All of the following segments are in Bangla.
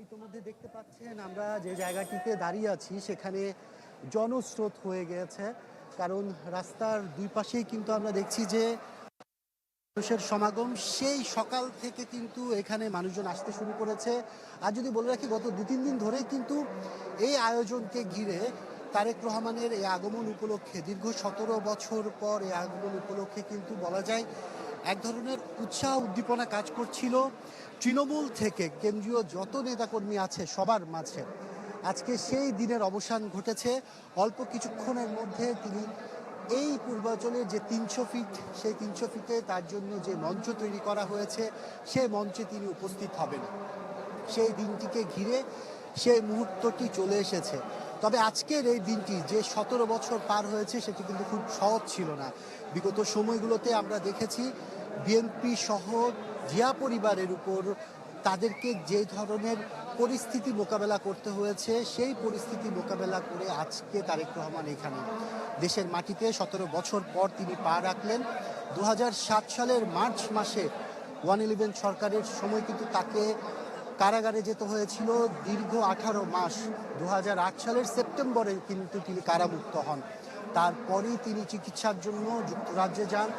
ইতিমধ্যে দেখতে পাচ্ছেন আমরা যে জায়গাটিতে দাঁড়িয়ে আছি সেখানে জনস্রোত হয়ে গেছে, কারণ রাস্তার দুই পাশেই কিন্তু আমরা দেখছি যে মানুষের সমাগম। সেই সকাল থেকে কিন্তু এখানে মানুষজন আসতে শুরু করেছে। আর যদি বলে রাখি, গত 2-3 দিন ধরেই কিন্তু এই আয়োজনকে ঘিরে তারেক রহমানের এই আগমন উপলক্ষে, দীর্ঘ 17 বছর পর এই আগমন উপলক্ষে কিন্তু বলা যায় এক ধরনের উৎসাহ উদ্দীপনা কাজ করছিল তৃণমূল থেকে কেন্দ্রীয় যত নেতাকর্মী আছে সবার মাঝে। আজকে সেই দিনের অবসান ঘটেছে। অল্প কিছুক্ষণের মধ্যে তিনি এই পূর্বাঞ্চলের যে 300 ফিট, সেই 300 ফিটে তার জন্য যে মঞ্চ তৈরি করা হয়েছে সেই মঞ্চে তিনি উপস্থিত হবেন। সেই দিনটিকে ঘিরে সেই মুহূর্তটি চলে এসেছে। তবে আজকের এই দিনটি যে 17 বছর পার হয়েছে সেটি কিন্তু খুব সহজ ছিল না। বিগত সময়গুলোতে আমরা দেখেছি বিএনপি সহ জিয়া পরিবারের উপর তাদেরকে যে ধরনের পরিস্থিতি মোকাবেলা করতে হয়েছে, সেই পরিস্থিতি মোকাবেলা করে আজকে তারেক রহমান এখানে দেশের মাটিতে 17 বছর পর তিনি পা রাখলেন। 2007 সালের মার্চ মাসে 111 সরকারের সময় কিন্তু তাকে কারাগারে যেতে হয়েছিল দীর্ঘ 18 মাস। 2008 সালের সেপ্টেম্বরে কিন্তু তিনি কারামুক্ত হন। তারপরেই তিনি চিকিৎসার জন্য যুক্তরাজ্যে যান।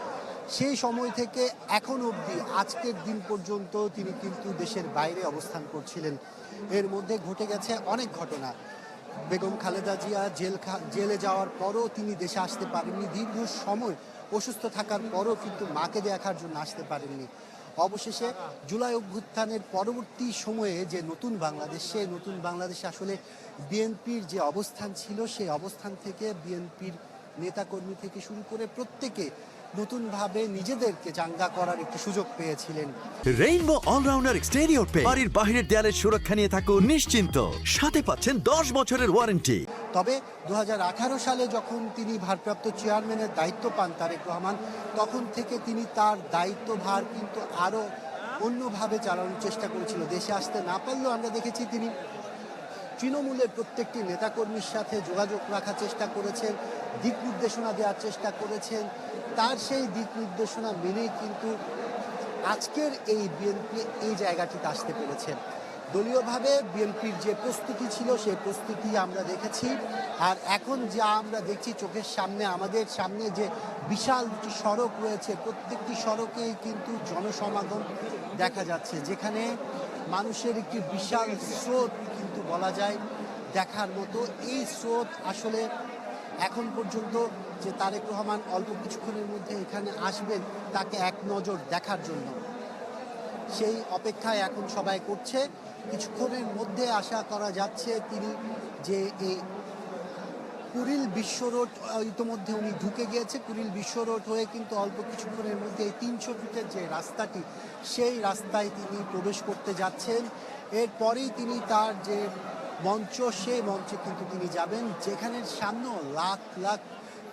সেই সময় থেকে এখন অবধি আজকের দিন পর্যন্ত তিনি কিন্তু দেশের বাইরে অবস্থান করছিলেন। এর মধ্যে ঘটে গেছে অনেক ঘটনা। বেগম খালেদা জিয়া জেলে যাওয়ার পরও তিনি দেশে আসতে পারেননি। দীর্ঘ সময় অসুস্থ থাকার পরও কিন্তু মাকে দেখার জন্য আসতে পারেননি। অবশেষে জুলাই অভ্যুত্থানের পরবর্তী সময়ে যে নতুন বাংলাদেশ, সেই নতুন বাংলাদেশে আসলে বিএনপির যে অবস্থান ছিল, সেই অবস্থান থেকে বিএনপির নেতাকর্মী থেকে শুরু করে প্রত্যেকে নতুনভাবে নিজেদেরকে চাঙ্গা করার একটি সুযোগ পেয়েছিলেন। রেইনবো অলরাউন্ডার এক্সটেরিয়র পেইন্ট বাড়ির বাহিরের দেয়ালের সুরক্ষা নিয়ে থাকুন নিশ্চিন্ত, সাথে পাচ্ছেন 10 বছরের ওয়ারেন্টি। তবে 2018 সালে যখন তিনি ভারপ্রাপ্ত চেয়ারম্যানের দায়িত্ব পান তারেক রহমান, তখন থেকে তিনি তার দায়িত্বভার কিন্তু আরও অন্যভাবে চালানোর চেষ্টা করেছিল। দেশে আসতে না পারলেও আমরা দেখেছি তিনি তৃণমূলের প্রত্যেকটি নেতাকর্মীর সাথে যোগাযোগ রাখার চেষ্টা করেছেন, দিক নির্দেশনা দেওয়ার চেষ্টা করেছেন। তার সেই দিক নির্দেশনা মেনেই কিন্তু আজকের এই বিএনপি এই জায়গাটিতে আসতে পেরেছে। দলীয়ভাবে বিএনপির যে প্রস্তুতি ছিল সেই প্রস্তুতি আমরা দেখেছি। আর এখন যা আমরা দেখছি চোখের সামনে, আমাদের সামনে যে বিশাল দুটি সড়ক রয়েছে, প্রত্যেকটি সড়কেই কিন্তু জনসমাগম দেখা যাচ্ছে, যেখানে মানুষের একটি বিশাল স্রোত কিন্তু বলা যায় দেখার মতো। এই স্রোত আসলে এখন পর্যন্ত যে তারেক রহমান অল্প কিছুক্ষণের মধ্যে এখানে আসবেন তাকে এক নজর দেখার জন্য, সেই অপেক্ষায় এখন সবাই করছে। কিছুক্ষণের মধ্যে আশা করা যাচ্ছে তিনি যে এই কুড়িল বিশ্ব রোড, ইতিমধ্যে উনি ঢুকে গিয়েছে। কুড়িল বিশ্ব রোড হয়ে কিন্তু অল্প কিছুক্ষণের মধ্যে এই 300 ফিটের যে রাস্তাটি, সেই রাস্তায় তিনি প্রবেশ করতে যাচ্ছেন। এরপরেই তিনি তার যে মঞ্চ, সেই মঞ্চে কিন্তু তিনি যাবেন, যেখানে সামনেও লাখ লাখ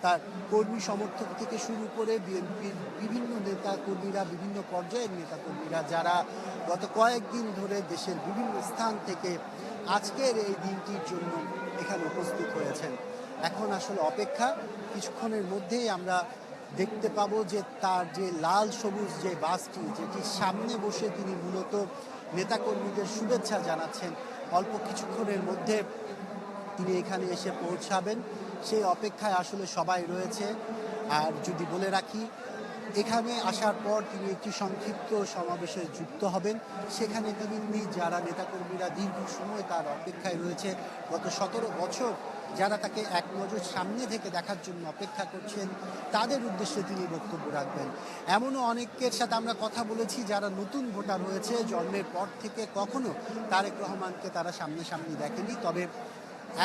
তার কর্মী সমর্থক থেকে শুরু করে বিএনপির বিভিন্ন নেতাকর্মীরা, বিভিন্ন পর্যায়ের নেতাকর্মীরা যারা গত কয়েকদিন ধরে দেশের বিভিন্ন স্থান থেকে আজকের এই দিনটির জন্য এখানে উপস্থিত হয়েছেন। এখন আসলে অপেক্ষা, কিছুক্ষণের মধ্যেই আমরা দেখতে পাবো যে তার যে লাল সবুজ যে বাসটি, যেটির সামনে বসে তিনি মূলত নেতাকর্মীদের শুভেচ্ছা জানাচ্ছেন, অল্প কিছুক্ষণের মধ্যে তিনি এখানে এসে পৌঁছাবেন। সেই অপেক্ষায় আসলে সবাই রয়েছে। আর যদি বলে রাখি, এখানে আসার পর তিনি একটি সংক্ষিপ্ত সমাবেশে যুক্ত হবেন। সেখানে তিনি যারা নেতাকর্মীরা দীর্ঘ সময় তার অপেক্ষায় রয়েছে, গত 17 বছর যারা তাকে এক নজর সামনে থেকে দেখার জন্য অপেক্ষা করছেন, তাদের উদ্দেশ্যে তিনি বক্তব্য রাখবেন। এমনও অনেকের সাথে আমরা কথা বলেছি যারা নতুন ভোটার হয়েছে, জন্মের পর থেকে কখনো তারেক রহমানকে তারা সামনাসামনি দেখেনি, তবে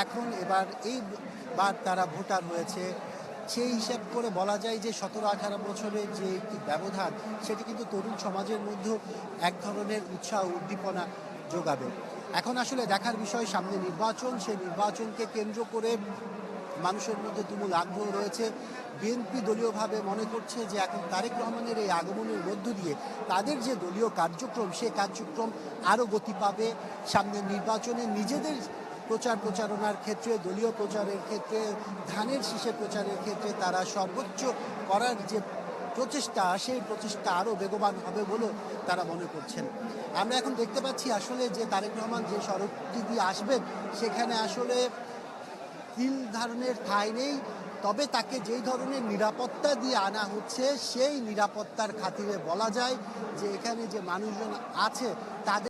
এখন এইবার তারা ভোটার হয়েছে। সেই হিসাব করে বলা যায় যে 17-18 বছরের যে একটি ব্যবধান, সেটি কিন্তু তরুণ সমাজের মধ্যেও এক ধরনের উৎসাহ উদ্দীপনা যোগাবে। এখন আসলে দেখার বিষয়, সামনে নির্বাচন, সেই নির্বাচনকে কেন্দ্র করে মানুষের মধ্যে তুমুল আগ্রহ রয়েছে। বিএনপি দলীয়ভাবে মনে করছে যে এখন তারেক রহমানের এই আগমনের মধ্য দিয়ে তাদের যে দলীয় কার্যক্রম, সেই কার্যক্রম আরও গতি পাবে। সামনের নির্বাচনে নিজেদের প্রচারণার ক্ষেত্রে, দলীয় প্রচারের ক্ষেত্রে, ধানের শীষে প্রচারের ক্ষেত্রে তারা সর্বোচ্চ করার যে প্রচেষ্টা, সেই প্রচেষ্টা আরও বেগবান হবে বলেও তারা মনে করছেন। আমরা এখন দেখতে পাচ্ছি আসলে যে তারেক রহমান যে সড়কটি দিয়ে আসবেন সেখানে আসলে তিল ধারণের ঠাঁই নেই, তবে তাকে যেই ধরনের নিরাপত্তা দিয়ে আনা হচ্ছে সেই নিরাপত্তার খাতিরে বলা যায় যে এখানে যে মানুষজন আছে তাদের